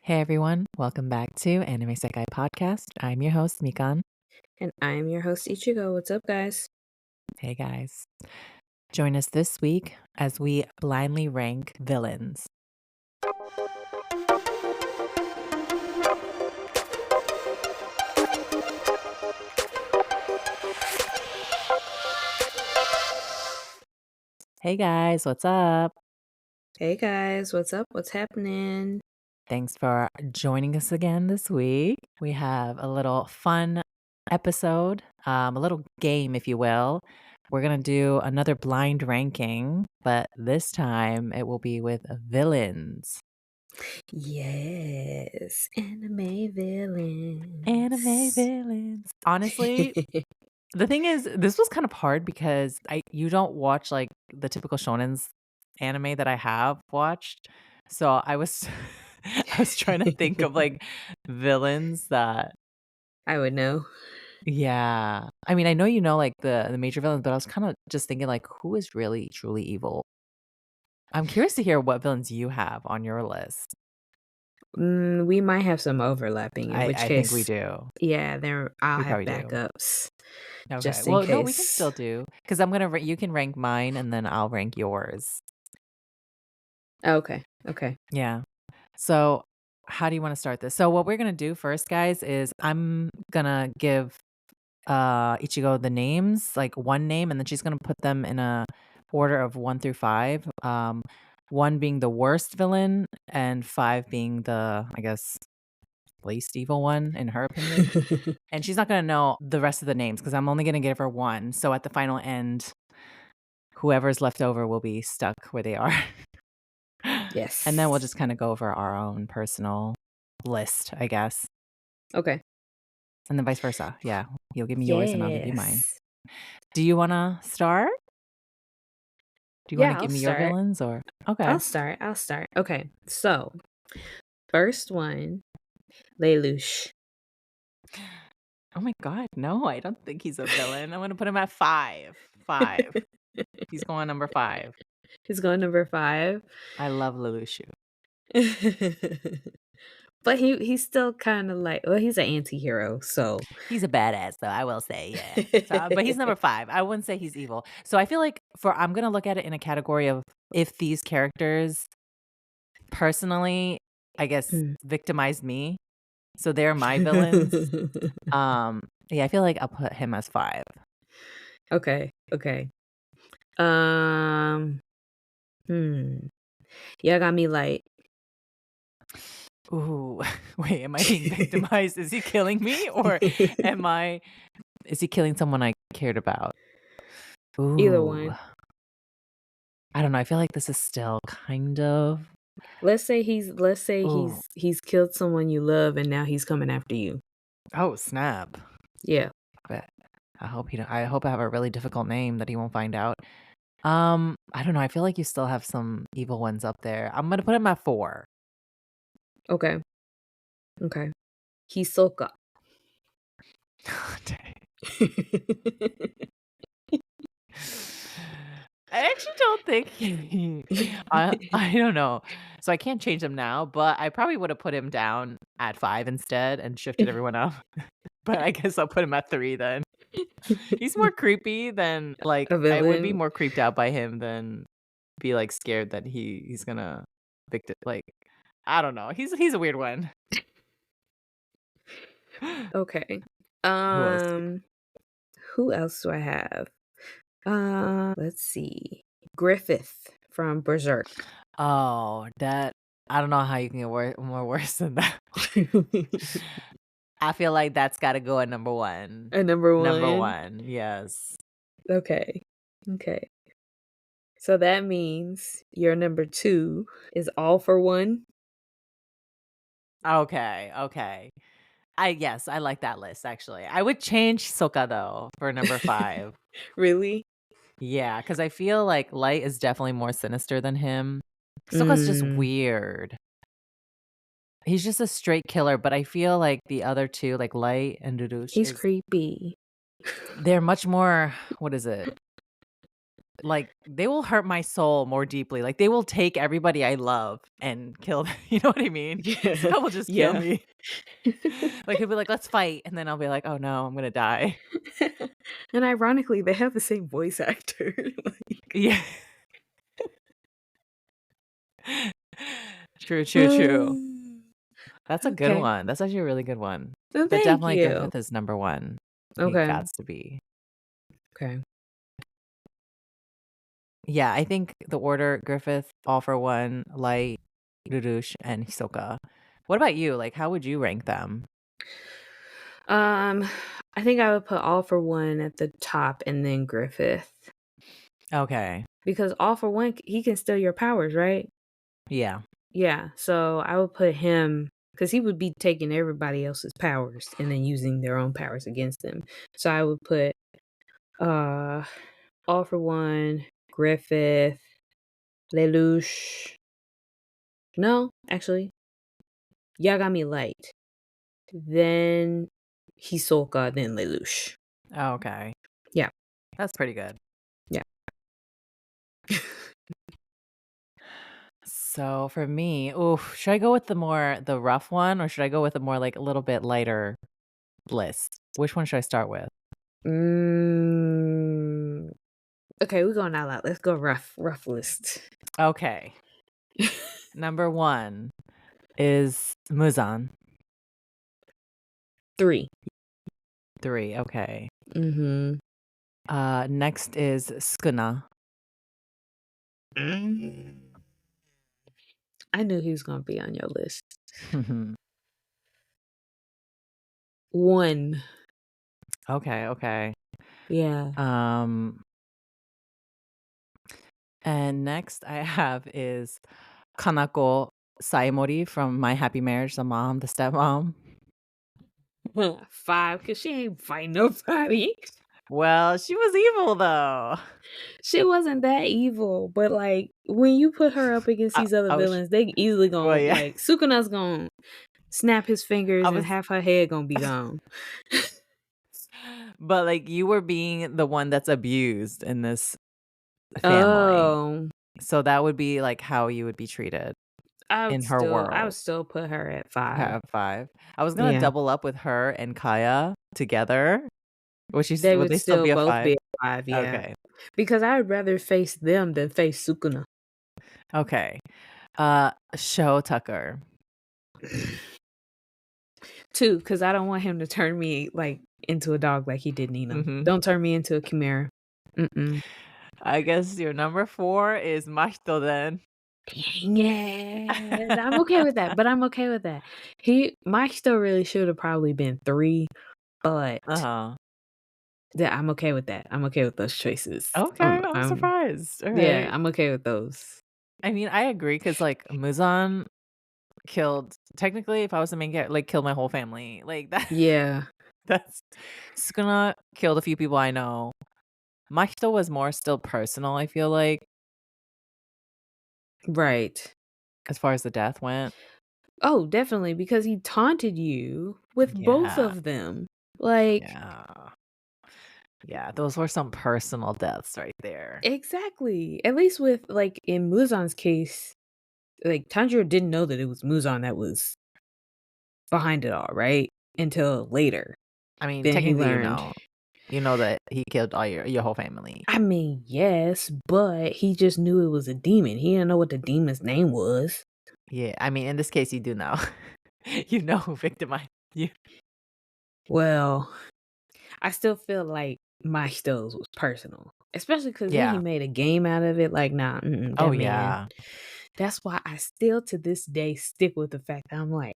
Hey everyone, welcome back to Anime Sekai Podcast. I'm your host, Mikan. And I'm your host, Ichigo. What's up, guys? Hey guys. Join us this week as we blindly rank villains. Hey guys, what's up? Hey, guys. What's up? What's happening? Thanks for joining us again this week. We have a little fun episode, a little game, if you will. We're going to do another blind ranking, but this time it will be with villains. Yes, anime Anime villains. villains. Honestly, the thing is, this was kind of hard because you don't watch like the typical shonen's anime that I have watched. So I was I was trying to think of like villains that I would know. yeah. I mean, I know you know like the major villains, but I was kind of just thinking like who is really truly evil? I'm curious to hear what villains you have on your list. We might have some overlapping, in which I think we case, do. yeah, there I'll We have probably do. backups Okay. just in Well, no, we can case. still do because I'm gonna you can rank mine and then I'll rank yours. Okay, okay. Yeah. So, how do you want to start this? So, what we're going to do first, guys, is I'm going to give Ichigo the names, like one name, and then she's going to put them in a order of 1 through 5. One being the worst villain and 5 being the, I guess, least evil one in her opinion. And she's not going to know the rest of the names because I'm only going to give her one. So, at the final end, whoever's left over will be stuck where they are. And then we'll Yes. just kind of go over our own personal list, I guess. Okay. And then vice versa. Yeah. You'll give me yours and I'll give you mine. Yes. Do you want to start? Do you want to Yeah, I'll give me your start. villains or? Okay. I'll start. Okay, so first one, Lelouch. Oh my God. No, I don't think he's a villain. I'm going to put him at 5. 5. He's going number 5. He's going number 5. I love Lelouch. But he's still kinda like, well, he's an anti-hero, so He's a badass, though, I will say. Yeah. So, but he's number 5. I wouldn't say he's evil. So I feel like I'm going to look at it in a category of if these characters personally, I guess, Mm. victimized me. So they're my villains. Yeah, I feel like I'll put him as 5. Okay, okay. Um, hmm. Y'all got me like Ooh, wait, am I being victimized? Is he killing me or am I is he killing someone I cared about? either Ooh, one. I don't know, I feel like this is still kind of ooh, Let's say he's killed someone you love and now he's coming after you. oh, snap. Yeah. But I hope I have a really difficult name that he won't find out. I don't know, I feel like you still have some evil ones up there. I'm gonna put him at 4. Okay, okay. Hisoka. Dang. I actually don't think I don't know. So I can't change him now, but I probably would have put him down at 5 instead and shifted everyone up. But I guess I'll put him at 3 then. He's more creepy than like A I would be villain. more creeped out by him than be like scared that he's gonna like I don't know. He's a weird one. Okay. Who else? Um, who else do I have? Let's see. Griffith from Berserk. Oh, that I don't know how you can get more worse than that. I feel like that's gotta go at number 1. A number Number one. 1, yes. Okay. Okay. So that means your number 2 is all for one. Okay, okay. Yes, I like that list, actually. I would change Soka, though, for number 5. Really? Yeah, because I feel like Light is definitely more sinister than him. Soka's just Mm, weird. He's just a straight killer, but I feel like the other 2, like Light and Dudush, he's creepy. they're much more what is it? like, they will hurt my soul more deeply, like, they will take everybody I love and kill them, you know what I mean? Yeah. That will just kill Yeah. me. Like, he'll be like, "Let's fight," and then I'll be like, "Oh, no, I'm gonna die." And ironically, they have the same voice actor. Like Yeah. True, true, true. That's a good Okay. one. That's actually a really good one. So But thank definitely you. Griffith is number 1. He Okay. gots to be. Okay. Yeah, I think the order Griffith, All for One, Light, Lelouch, and Hisoka. What about you? Like, how would you rank them? Um, I think I would put All for One at the top and then Griffith. Okay. Because All for One, he can steal your powers, right? Yeah. Yeah. So I would put him because he would be taking everybody else's powers and then using their own powers against them. So I would put uh All for One, Griffith, Lelouch. No, actually, Yagami Light. Then Hisoka, then Lelouch. Okay. Yeah. That's pretty good. Yeah. So for me, oof, should I go with the rough one or should I go with a more like a little bit lighter list? Which one should I start with? Mm, okay, we're going all out. Let's go rough list. Okay. Number 1 is Muzan. 3. 3, okay. Mhm. Next is Skuna. Mm. I knew he was gonna be on your list. 1. Okay, okay. Yeah. Um, and next I have is Kanako Saimori from My Happy Marriage, the mom, the stepmom. 5, cause she ain't fighting nobody. Well, she was evil though. She wasn't that evil, but, like, when you put her up against these other I was villains, they easily well, gon' yeah. like, Sukuna's gonna snap his I fingers and was half her head gonna be gone. but like you were being the one that's abused in this family. Oh, So that would be like how you would be treated in her I world. would still put her at 5. Have 5. I was gonna Yeah. double up with her and Kaya together. They Would would they still still be a both 5? be at 5, yeah. Okay. Because I would rather face them than face Sukuna. Okay. Show Tucker. 2, because I don't want him to turn me, like, into a dog like he did Nina. Mhm. Don't turn me into a chimera. Mm-mm. I guess your number 4 is Mahito then. Dang it. I'm okay with that, but I'm okay with that. Mike still really should have probably been 3, but Uh-huh. yeah, I'm okay with that. I'm okay with those choices. Okay, I'm surprised. Yeah, Alright. I'm okay with those. I mean, I agree because like Muzan killed technically if I was the main character, like killed my whole family. Like that Yeah, that's Sukuna killed a few people I know. Mahito was more still personal, I feel like, right. as far as the death went. Oh, definitely, because he taunted you with both Yeah. of them. Like, Yeah. Yeah, those were some personal deaths right there. exactly. At least with, like, in Muzan's case, like, Tanjiro didn't know that it was Muzan that was behind it all, right? Until later. I mean, Then he technically, learned. you know that he killed all your whole family. I mean, yes, but he just knew it was a demon. He didn't know what the demon's name was. Yeah, I mean, in this case, you do know. You know who victimized you. Well, I still feel like my stills was personal, especially because then he Yeah. made a game out of it. Like, nah, Oh, that man. yeah. That's why I still to this day stick with the fact that I'm like,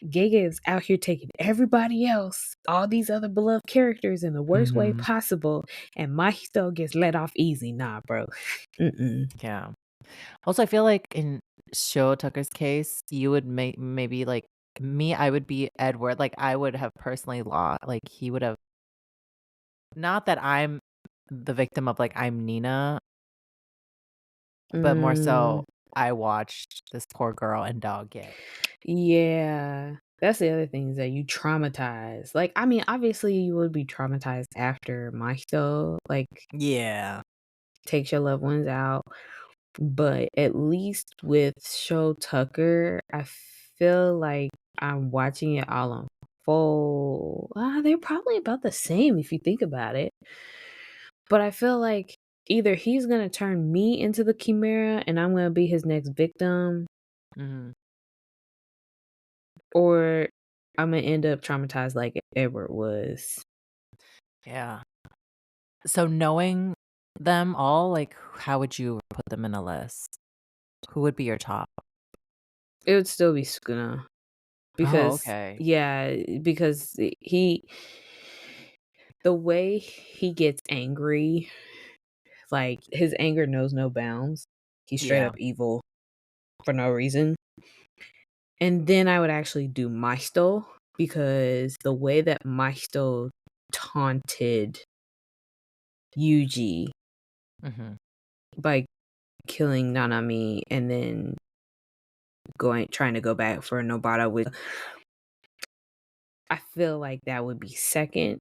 Gege is out here taking everybody else, all these other beloved characters in the worst way Mhm. possible, and my still gets let off easy. Nah, bro. Mm-mm. Yeah. Also, I feel like in Sho Tucker's case, you would maybe like me, I would be Edward. Like, I would have personally lost, like, he would have, not that I'm the victim of, like, I'm Nina, but more Mm. so I watched this poor girl and dog get. Yeah. That's the other thing is that you traumatize. Like, I mean, obviously you would be traumatized after Mahito, like, Yeah. takes your loved ones out. But at least with Show Tucker, I feel like I'm watching it all unfold. They're probably about the same if you think about it. But I feel like either he's gonna turn me into the chimera and I'm gonna be his next victim, Mhm. or I'm gonna end up traumatized like Edward was. Yeah. So knowing them all, like, how would you put them in a list? Who would be your top? It would still be Skuna Oh, because okay. yeah, because the way he gets angry, like his anger knows no bounds. He's straight Yeah. up evil for no reason. And then I would actually do Maisto because the way that Maisto taunted Yuji Mhm. by killing Nanami and then trying to go back for Nobara with, I feel like that would be second.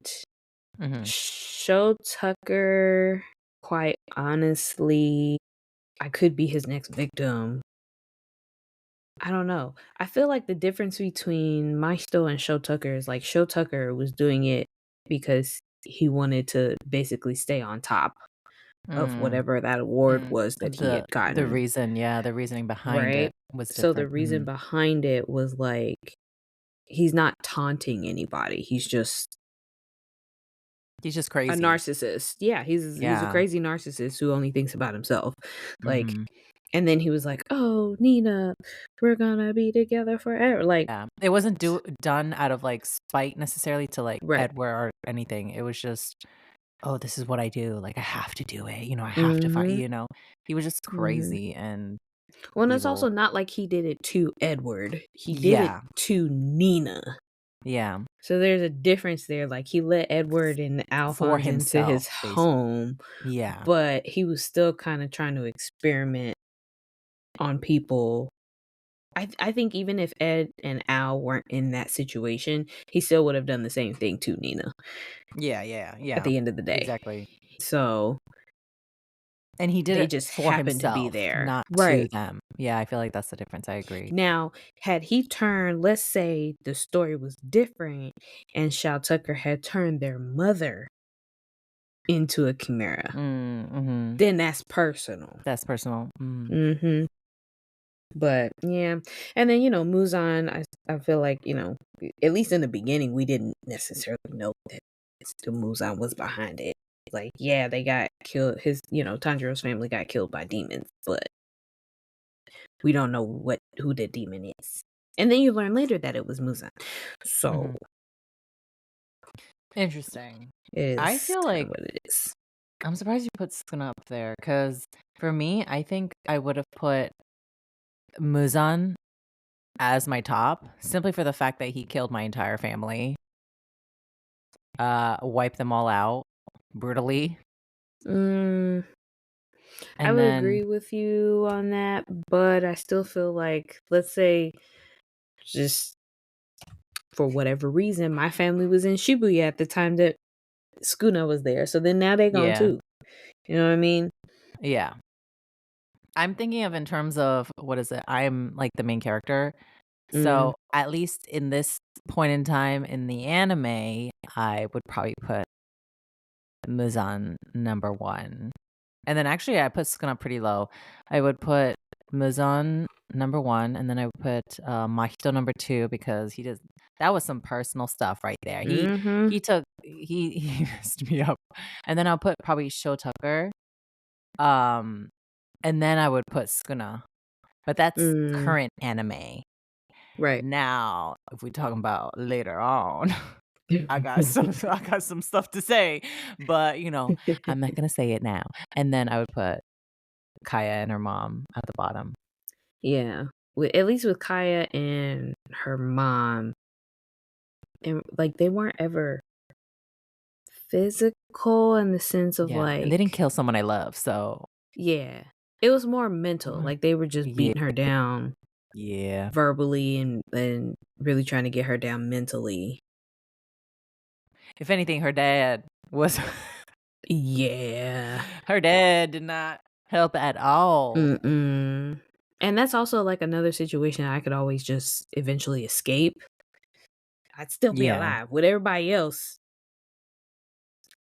Mhm. Show Tucker, quite honestly, I could be his next victim. I don't know. I feel like the difference between Maisto and Show Tucker is like Show Tucker was doing it because he wanted to basically stay on top of Mm. whatever that award Mm. was that he had The gotten, reason, yeah, the reasoning behind right? it was So the different. reason Mhm. behind it was like he's not taunting anybody. He's just He's just a crazy. narcissist. Yeah, he's a Yeah. crazy narcissist who only thinks about himself. Like, Mhm. and then he was like, "Oh, Nina, we're gonna be together forever." Like, Yeah. It wasn't done out of, like, spite necessarily to, like, right. Edward or anything. It was just, "Oh, this is what I do. Like, I have to do it. I have to fight," Mhm. you know? He was just Mhm. crazy and Well, and it's also evil. not like he did it to Edward. He did it Yeah. to Nina. Yeah. So there's a difference there. Like he let Edward and For Alphonse into himself, his basically. home, Yeah. but he was still kind of trying to experiment on people. I think even if Ed and Al weren't in that situation, he still would have done the same thing to Nina Yeah, yeah, at yeah. the end of the day. Exactly. So And he did they it just for happened to be himself, there. not to Right. them. Yeah, I feel like that's the difference. I agree. Now, had he turned, let's say the story was different and Shao Tucker had turned their mother into a chimera, Mhm. then that's personal. That's personal. Mm. Mhm. But yeah. And then, Muzan, I feel like, at least in the beginning we didn't necessarily know that the Muzan was behind it. Like, yeah, they got killed, Tanjiro's family got killed by demons, but we don't know who the demon is. And then you learn later that it was Muzan. So Mhm. Interesting. it I is feel kind like of what it is. I'm surprised you put Sukuna up there because for me, I think I would have put Muzan as my top simply for the fact that he killed my entire family, wiped them all out brutally, Mm, I and would then agree with you on that, but I still feel like, let's say, just for whatever reason, my family was in Shibuya at the time that Skuna was there. So then now they're gone yeah, too. You know what I mean? yeah. I'm thinking of in terms of what is it? I'm like the main character. Mm, So at least in this point in time in the anime, I would probably put Muzan number one. And then actually I put Sukuna pretty low. I would put Muzan number one, and then I would put Mahito number two because he does that was some personal stuff right there. mhm, He messed me up. And then I'll put probably Sho Tucker. Um and then I would put Sukuna. But that's mm, current anime. right. Now, if we talking about later on, I got some stuff to say, but I'm not gonna say it now. And then I would put Kaya and her mom at the bottom. Yeah. At least with Kaya and her mom, and like they weren't ever physical in the sense of Yeah, and they didn't like, kill someone I love, so yeah. It was more mental. Like they were just yeah, beating her down yeah. verbally and really trying to get her down mentally. If anything, her dad was Yeah. Her dad did not help at all. Mm-mm. And that's also, like, another situation I could always just eventually escape. I'd still be Yeah. alive. With everybody else,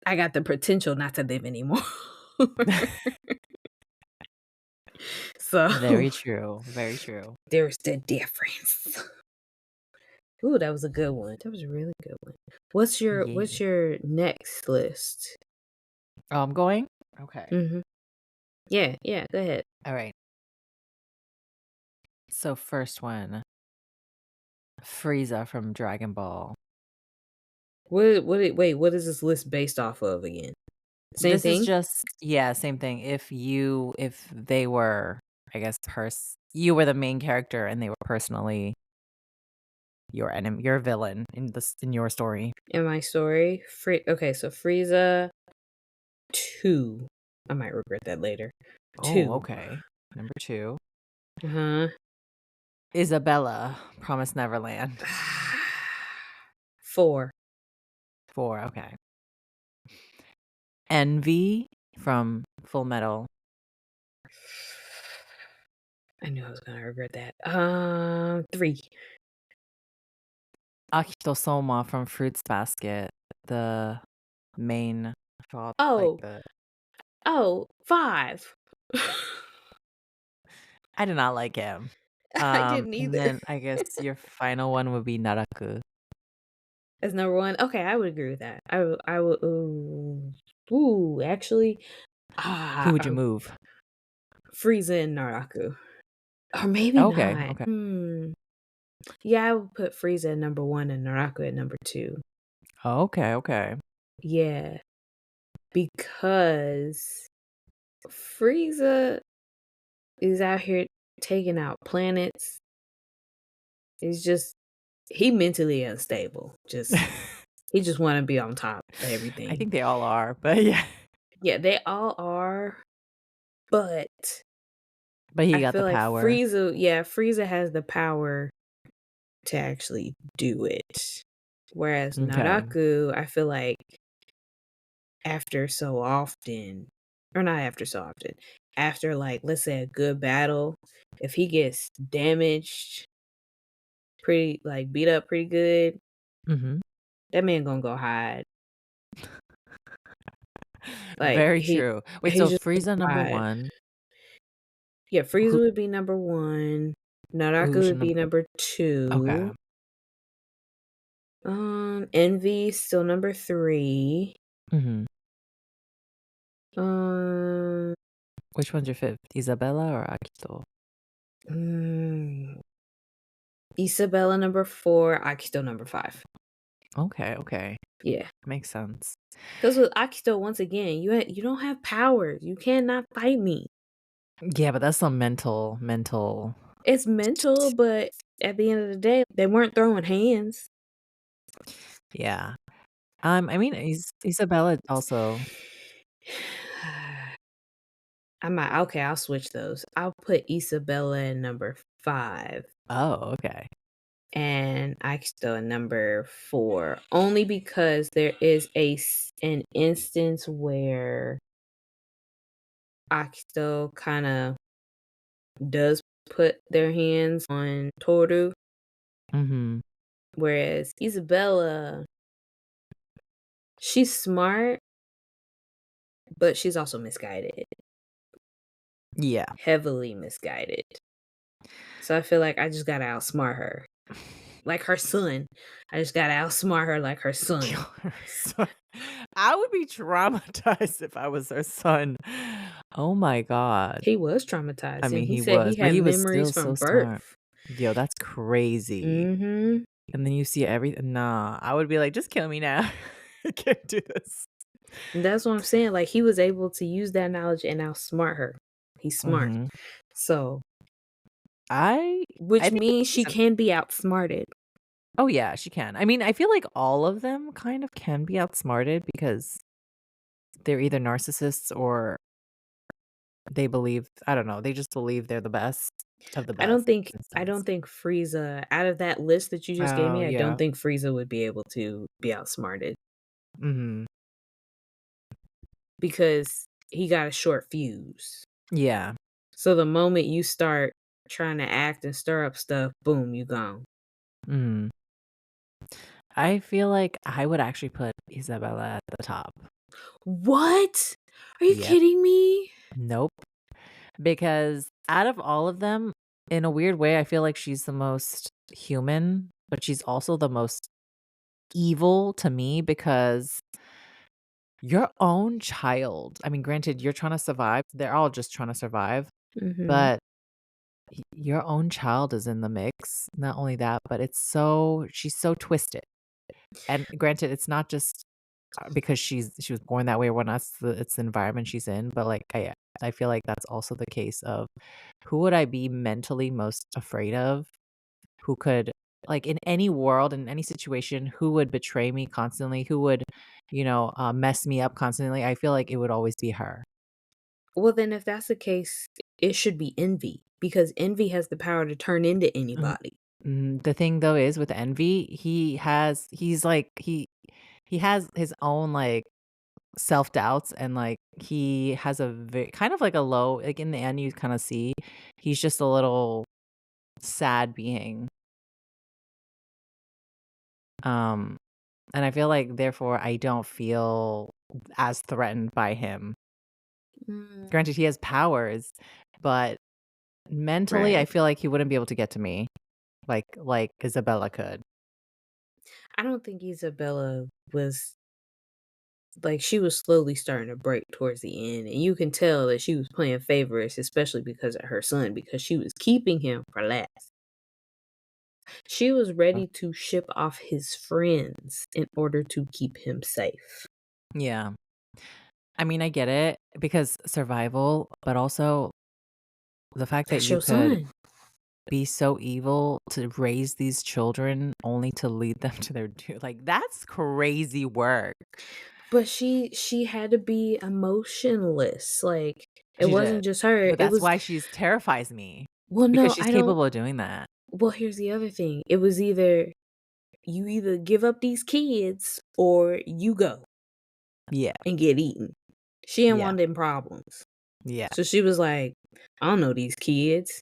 I got the potential not to live anymore. So, Very true, very true. there's the difference. Ooh, that was a good one. That was a really good one. What's Yeah. your next list? Oh, I'm going? Okay. Mhm. Yeah, yeah, go ahead. Alright. So first one, Frieza from Dragon Ball. What is this list based off of again? Same This is thing? just yeah, same thing. If they were, I guess, you were the main character and they were personally your villain in your story. In my story? Okay, so Frieza 2. I might regret that later. Oh, 2. okay. Number 2, Uh-huh. Isabella, Promised Neverland. 4. 4, okay. Envy from Full Metal. I knew I was gonna regret that. 3. Akito Soma from Fruits Basket, the main shop, like Oh, the oh, 5. I did not like him. I didn't And either. then I guess your final one would be Naraku. As number 1? Okay, I would agree with that. I would ooh, actually, Who ah, would you move? Frieza and Naraku. Or maybe Okay, not. okay. Yeah, I would put Frieza at number 1 and Naraku at number 2. Okay, okay. Yeah, because Frieza is out here taking out planets. He's just he mentally unstable. He just wanna be on top of I everything. think they all are, but yeah. Yeah, they all are, but But he I got feel the like power. Frieza has the power to actually do it. Whereas Okay. Naraku, I feel like after so often or not after so often, after, like, let's say a good battle, if he gets damaged pretty like, beat up pretty good, Mhm. that man gonna go hide. Like, Very true. Wait, he's so just Frieza gonna number hide. 1, Yeah, who Frieza would be number 1, Naraku who's your would be number number okay. 2, Envy still number 3, Mhm. um, Which one's your 5th? Isabella or Akito? mm, Isabella number 4, Akito number 5. Okay, okay. Yeah. Makes sense. Because with Akito, once again, you don't have powers. You cannot fight me. Yeah, but that's some mental It's mental, but at the end of the day, they weren't throwing hands. yeah. I mean, Isabella also I might okay, I'll switch those. I'll put Isabella in number 5 oh, okay. and Akito in number 4, only because there is an instance where Akito kinda does put their hands on Toru, Mhm. whereas Isabella, she's smart, but she's also misguided, Yeah. heavily misguided. So I feel like I just gotta outsmart her. Like her son. I just gotta outsmart her like her Kill son. her son. I would be traumatized if I was her son. Oh my god. He was I traumatizing. mean, He he said he was, but had he was memories still from so smart. birth. Yo, that's crazy. Mhm. And then you see nah, I would be like, "Just kill me now. I can't do this." And that's what I'm saying. Like he was able to use that knowledge and outsmart her. He's smart. Mhm. So, I I which think it's means she decent. can be outsmarted. Oh, yeah, she can. I mean, I feel like all of them kind of can be outsmarted because they're either narcissists or they believe I don't know, they just believe they're the best of the best in a I don't sense. think Frieza out of that list that you just gave Oh, me, I don't yeah. think Frieza would be able to be outsmarted. Mhm. because he got a short fuse. Yeah. So the moment you start trying to act and stir up stuff, boom, you gone. Mhm. I feel like I would actually put Isabella at the top. What? Are you Yep. kidding me? Nope. Because out of all of them, in a weird way, I feel like she's the most human, but she's also the most evil to me because your own child, I mean, granted, you're trying to survive. They're all just trying to survive, Mhm. but your own child is in the mix. Not only that, but she's so twisted. And granted, it's not just because she was born that way or whatnot, it's the environment she's in, but, like, I feel like that's also the case of who would I be mentally most afraid of? Who could like, in any world, in any situation, who would betray me constantly? Who would, mess me up constantly? I feel like it would always be her. Well, then if that's the case, it should be envy because envy has the power to turn into Mm, anybody. the thing though is with Envy, he has his own, like, self-doubts and, like, he has a kind of like a low like, in the end, you kinda see he's just a little sad being, um, and I feel like, therefore, I don't feel as threatened by him. Mm, Granted, he has powers, but mentally, I right. feel like he wouldn't be able to get to me like Isabella could. I don't think Isabella was like she was slowly starting to break towards the end, and you can tell that she was playing favorites, especially because of her son, because she was keeping him for last. She was ready to ship off his friends in order to keep him safe. Yeah. I mean, I get it because survival, but also the fact that That's you your could son. be so evil to raise these children only to lead them to their doom. Like, that's crazy work. But she had to be emotionless. Like it She wasn't did. just her. But It that's was why she's terrifies me well, because no, she's I don't. capable of doing that. Well, here's the other thing. It was either you either give up these kids or you go Yeah. and get eaten. She didn't Yeah. want them problems. Yeah. So she was like, I don't know these kids.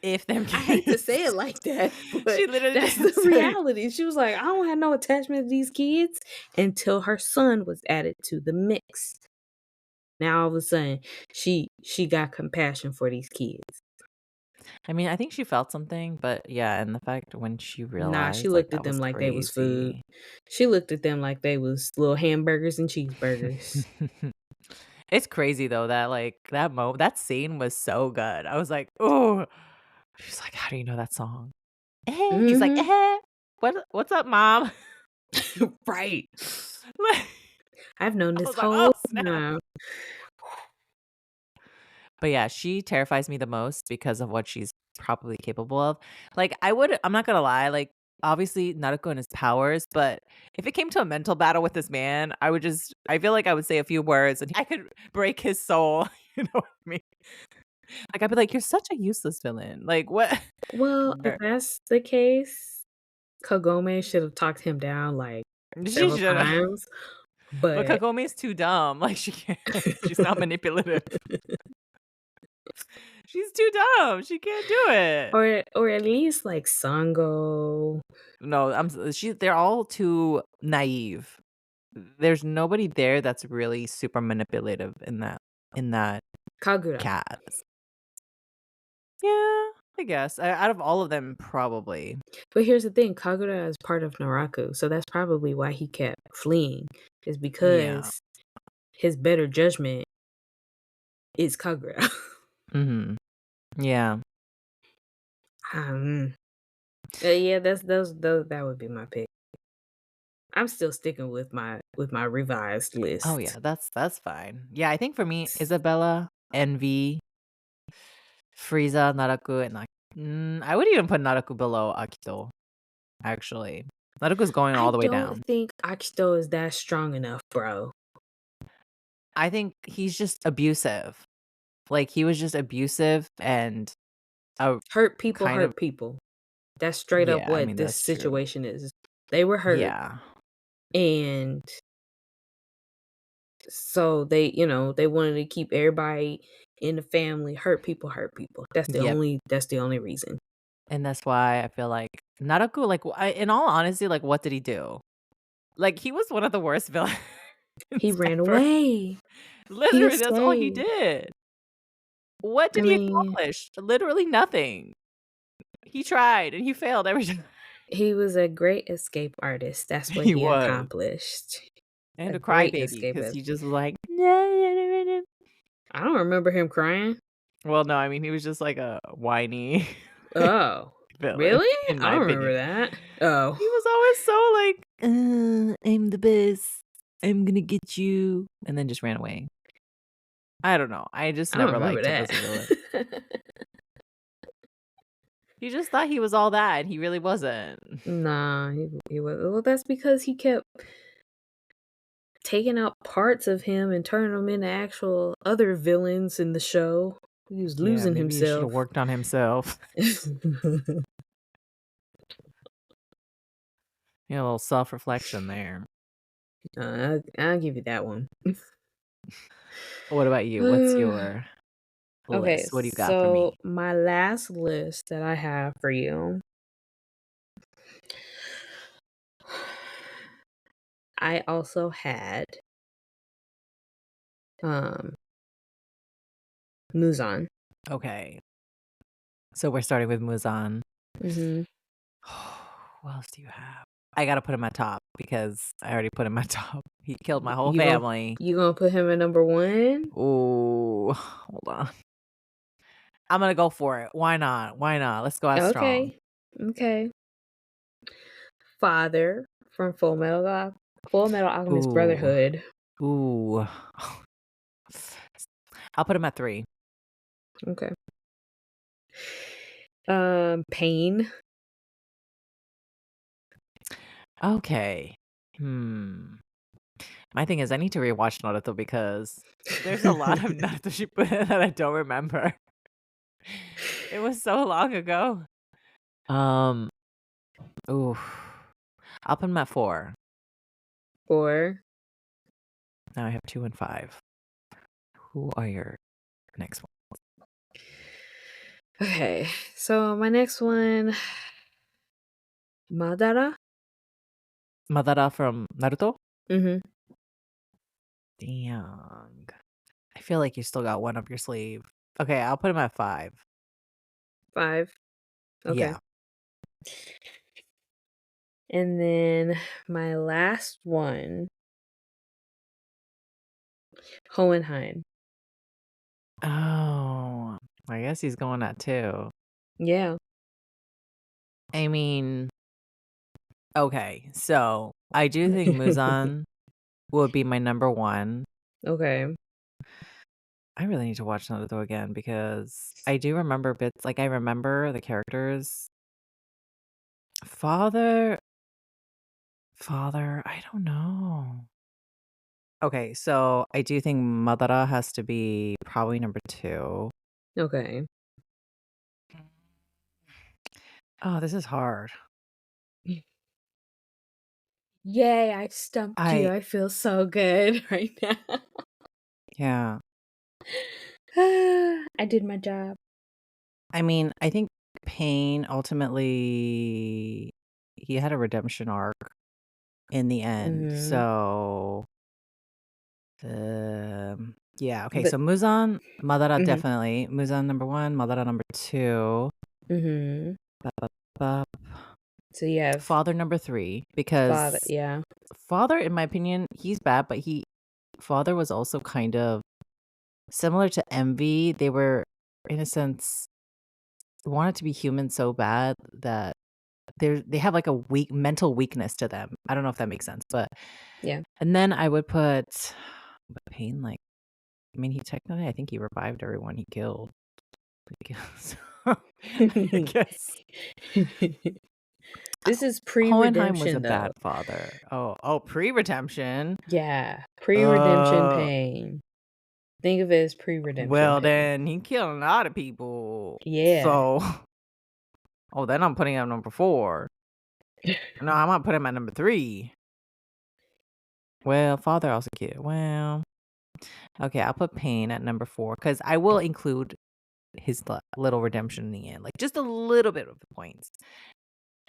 If them I hate to say it kids. like that, but She literally that's did the say reality. She was like, I don't have no attachment to these kids until her son was added to the mix. Now all of a sudden, she got compassion for these kids. I mean, I think she felt something, but yeah, and the fact when she Nah, she realized, like, looked at that was them like they was food. crazy. She looked at them like they was little hamburgers and cheeseburgers. It's crazy though that, like, that scene was so good. I was like, "Ooh." She's like, "How do you know that song?" "Eh." He's like, Mhm. "Eh. What's up, mom?" Right. Like, I've known I this was like, "Oh, whole snap." time. But yeah, she terrifies me the most because of what she's probably capable of. Like, I'm not gonna lie, like, obviously Naruto and his powers, but if it came to a mental battle with this man, I feel like I would say a few words and I could break his soul. You know what I mean? Like, I'd be like, "You're such a useless villain." Like, what? Well, if Bruh. that's the case, Kagome should have talked him down, like, She several shoulda. times, But but Kagome's too dumb. Like, she can't. She's not manipulative. She's too dumb. She can't do it. or at least, like, Sango, No, they're all too naive. There's nobody there that's really super manipulative in that Kagura. cast. Yeah, I guess. Out of all of them, probably. But here's the thing, Kagura is part of Naraku, so that's probably why he kept fleeing, is Yeah. because his better judgment is Kagura. Mhm. Yeah. Um, yeah, that's those that would be my pick. I'm still sticking with my revised Oh, list. yeah, that's fine. Yeah, I think for me, Isabella, Envy, Frieza, Naraku, and I would even put Naraku below Akito, actually. Naraku's going all I the way don't down. think Akito is that strong enough, bro. I think he's just abusive. Like, he was just abusive and a Hurt people kind of hurt people. That's straight up yeah, I what mean, this that's true. situation is. They were hurt Yeah. and So they wanted to keep everybody in the family, hurt people, hurt people. Yep. That's the only reason. And that's why I feel like Naruto, like, in all honesty, like, what did he do? Like, he was one of the worst villains He ran ever. away. He Literally, that's all he escaped. did. What I did he mean, accomplish? Literally nothing. He tried and he failed every time. he was a great escape artist. That's what He he was. accomplished. And A a great crybaby because escapist. he just was like, "No." I don't remember him crying. Well, no, I mean, he was just like a whiny Oh, villain, really? in I my don't remember opinion. that. Oh, He was always so like, I'm the best. I'm gonna get you," and then just ran away. I don't know. I just I don't never remember liked him that. as a villain. He just thought he was all that, and he really wasn't. Nah, he was. Well, that's because he kept taking out parts of him and turning them into actual other villains in the show. He was Yeah, losing maybe he should have himself. worked on himself. A little self-reflection there. I'll give you that one. What about you? What's your Okay, list? What do you got for so me? my last list that I have for you, I also had um Muzan. Okay. So we're starting with Muzan. Mhm. What else do you have? I gotta put him at top because I already put him at top. He killed my whole You gonna family. you gonna put him at number 1? Ooh, hold on. I'm gonna go for it. Why not? Why not? Let's go out strong. Okay. Okay. Father from Full Metal Alchemist Ooh, Brotherhood. ooh. I'll put him at 3. Okay. Pain. Okay. Hmm. My thing is I need to rewatch Naruto because there's a lot of Naruto Shippuden that I don't remember. It was so long ago. Um, ooh. I'll put him at 4. 4. Now I have 2 and 5. Who are your next one? Okay. So my next one, Madara. Madara from Naruto? Mhm. Dang. I feel like you still got one up your sleeve. Okay, I'll put him at 5. 5. Okay. Yeah. And then my last one, Hohenheim. Oh, I guess he's going at 2. Yeah. I mean, okay, so I do think Muzan would be my number 1. Okay. I really need to watch Naruto again because I do remember bits like, I remember the characters. Father I don't know. Okay, so I do think Madara has to be probably number 2. Okay. Oh, this is hard. Yay, I stumped you. I I feel so good right now. Yeah. I did my job. I mean, I think Pain ultimately he had a redemption arc in the end, Mhm. so, yeah, okay, But so Muzan, Madara mhm. definitely. Muzan number 1, Madara number 2. Mhm. Ba, ba, ba. So you have Father number 3 father, because yeah. Father, in my opinion, he's bad, but Father was also kind of similar to Envy. They were, in a sense, wanted to be human so bad that they have, like, a weak mental weakness to them. I don't know if that makes sense, but Yeah. and then I would put Pain, like I mean, he technically I think he revived everyone he killed. I guess. I guess This is Hohenheim was a pre-redemption bad though. father. Oh, pre-redemption? Yeah, pre-redemption Uh, pain. Think of it as pre-redemption well, pain. then he killed a lot of people. Yeah. So, oh, then I'm putting him number 4. No, I'm gonna put him at number 3. Well, father also killed. Well. Okay, I'll put Pain at number 4 because I will include his little redemption in the end, like just a little bit of the points.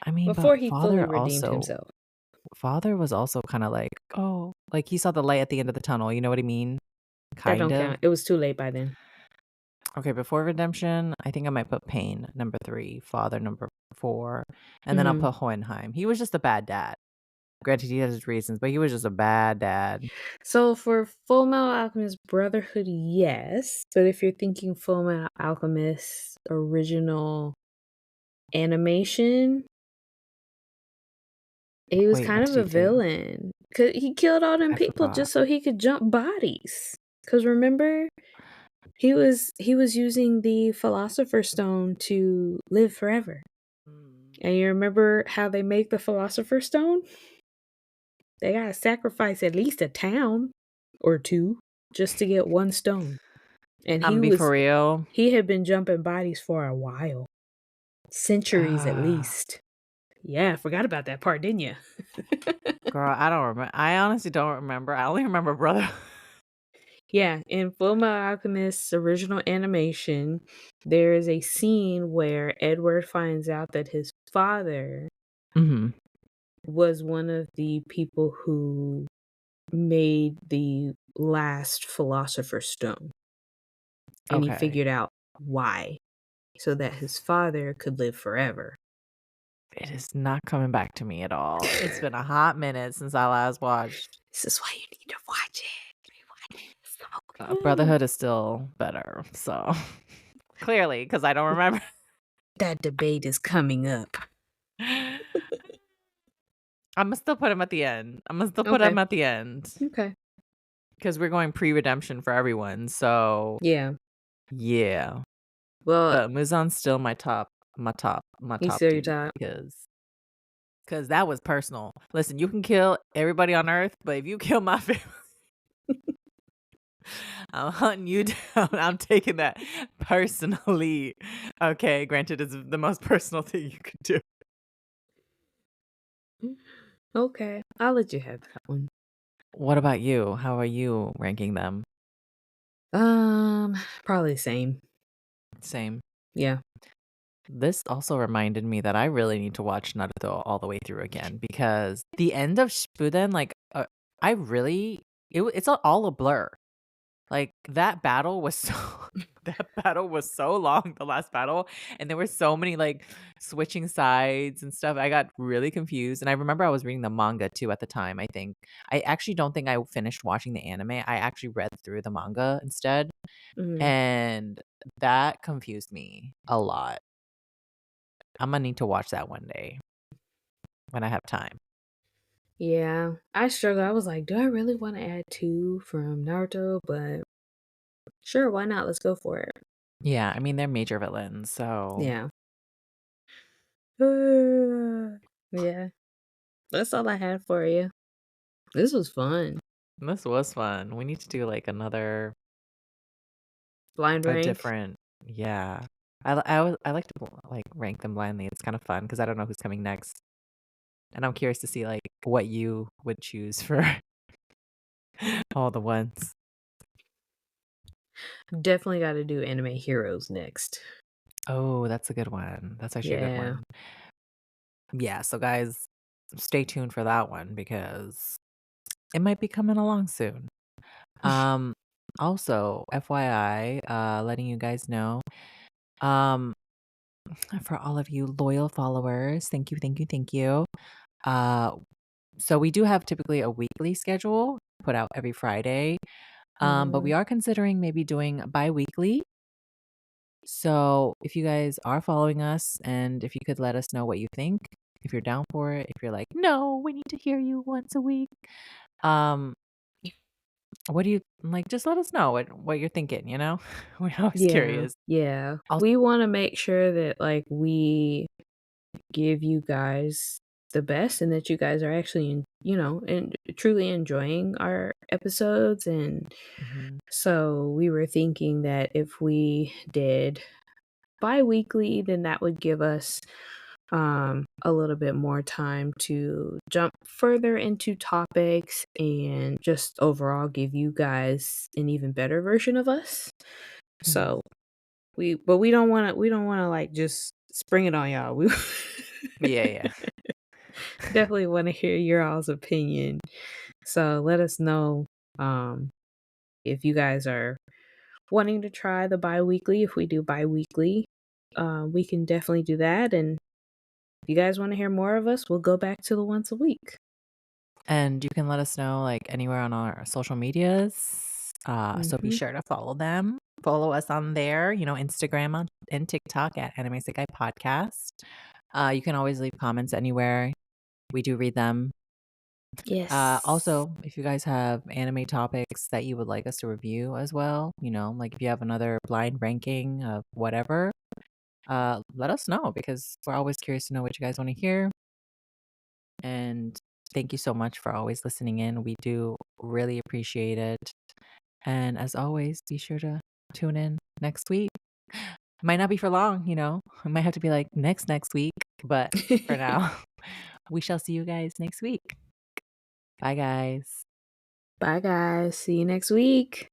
I mean, but Before he fully redeemed himself. Father was also kinda like, "Oh," like, he saw the light at the end of the tunnel, you know what I mean? That Kind don't of. count. It was too late by then. Okay, before redemption, I think I might put Pain, number 3, Father, number 4, and then I'll Mhm. put Hohenheim. He was just a bad dad. Granted, he has his reasons, but he was just a bad dad. So for Full Metal Alchemist Brotherhood, yes. But if you're thinking Full Metal Alchemist original animation, he was Wait, what kind did of he a do? villain. 'Cause he killed all them I people forgot. just so he could jump bodies. Cause remember, he was using the Philosopher's Stone to live forever. Mm. And you remember how they make the Philosopher's Stone? They gotta sacrifice at least a town or 2 just to get 1 stone. And Be for real? he had been jumping bodies for a while, centuries at Ah, least. Yeah, forgot about that part, didn't you? girl, I don't remember. I honestly don't remember. I only remember Brother. Yeah, in Fullmetal Alchemist's original animation, there is a scene where Edward finds out that his father Mhm. was one of the people who made the last Philosopher's Stone, and he Okay. figured out why, so that his father could live forever. It is not coming back to me at all. It's been a hot minute since I last watched. This is why you need to watch it. Rewatch it. It's so good. Brotherhood is still better, so clearly, because I don't remember. That debate is coming up. Imma still put him at the end. Imma still put Okay. him at the end Okay. because 'cause we're going pre-redemption for everyone, so Yeah. yeah. Well, But Muzan's still my he's top still your dude top. because that was personal. Listen, you can kill everybody on earth, but if you kill my family, I'm hunting you down. I'm taking that personally. Okay, granted, it's the most personal thing you could do. Okay. I'll let you have that one. What about you? How are you ranking them? Um, Probably the same. Same. Yeah. This also reminded me that I really need to watch Naruto all the way through again because the end of Shippuden, like, I really it's all a blur. Like, that battle was so that battle was so long, the last battle, and there were so many, like, switching sides and stuff. I got really confused, and I remember I was reading the manga too at the time, I think. I actually don't think I finished watching the anime. I actually read through the manga instead, Mhm. and that confused me a lot. Imma need to watch that one day when I have time. Yeah. I struggle. I was like, do I really want to add 2 from Naruto? But sure, why not? Let's go for it. Yeah, I mean, they're major villains, so Yeah. Yeah. That's all I had for you. This was fun. this was fun. We need to do, like, another Blind a rank. different yeah. I like to, like, rank them blindly. It's kinda fun because I don't know who's coming next, and I'm curious to see, like, what you would choose for all the ones. Definitely got to do anime heroes next. Oh, that's a good one. That's actually a good Yeah. one. Yeah, so guys, stay tuned for that one because it might be coming along soon. Um, Also, FYI, letting you guys know, um, for all of you loyal followers, thank you, thank you, thank you. Uh, so we do have typically a weekly schedule put out every Friday, but we Mhm. are considering maybe doing bi-weekly. So if you guys are following us and if you could let us know what you think, if you're down for it, if you're like, no, we need to hear you once a week. Um, what do you like? Just let us know what you're thinking, you know? We're always Yeah. curious. Yeah. Also, We want to make sure that like we give you guys the best and that you guys are actually and truly enjoying our episodes. And mhm. so we were thinking that if we did bi-weekly, then that would give us a little bit more time to jump further into topics and just overall give you guys an even better version of us. Mhm. So we don't wanna like just spring it on y'all. We Yeah, yeah. definitely wanna hear your all's opinion. So let us know um if you guys are wanting to try the bi-weekly. If we do bi-weekly, we can definitely do that. And if you guys want to hear more of us, we'll go back to the once a week. And you can let us know, like, anywhere on our social medias, so be Hmm. sure to follow them. Follow us on there, Instagram and TikTok at Anime Guy Podcast. You can always leave comments anywhere. We do read them. Yes. Also, if you guys have anime topics that you would like us to review as well, like if you have another blind ranking of whatever, let us know because we're always curious to know what you guys want to hear. And thank you so much for always listening in. We do really appreciate it. And as always, be sure to tune in next week. It might not be for long, It might have to be like next week, but for now, we shall see you guys next week. Bye, guys. Bye, guys. See you next week.